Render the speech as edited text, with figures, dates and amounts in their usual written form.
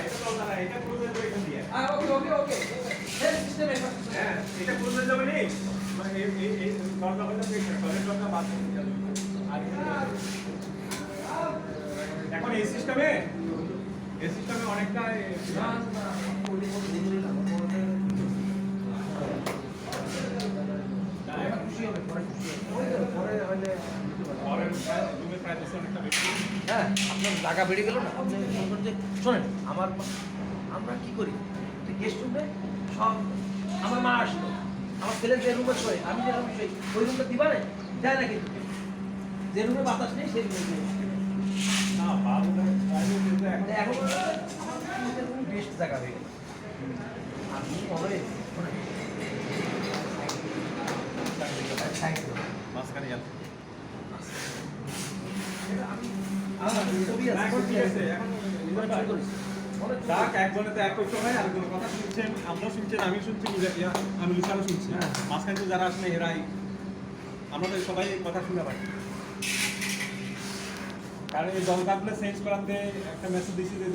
এটা চলবে না, এটা পুরো যাবে এখান দিয়ে। ওকে হেড সিস্টেম হ্যাঁ, এটা পুরো যাবে নি। মানে এই দরজা হলো টয়লেট দরজা বাদ করে যাবে। আর এখন এই সিস্টেমে অনেকটা হ্যাঁ আপনার জায়গা বেড়ে গেল না আপনি বলবেন যে শোনেন আমরা কি করি গেস্ট রুমে সব আমার মা আসলো আমার ছেলে যে রুমে শোয় আমি যে রুমে শোই ওই রুমটা দিবা না যায় না কিন্তু যে রুমে বাতাস নেই সেই রুমে না বাবু এখন আমার বেস্ট জায়গা হয়ে গেল আপনি হবে মাঝখানে যাচ্ছে। যাক, একজনে তো এক করতে হয়, আরেকজনের কথা শুনছেন, আপনিও শুনছেন, আমিও শুনছি, আমি লুকানো শুনছি। মাঝখানে তো যারা আসলে এরাই, আমরা তো সবাই কথা শুনে পাই। কারণ এই দরকারগুলো চেঞ্জ করাতে একটা মেসেজ দিচ্ছি যে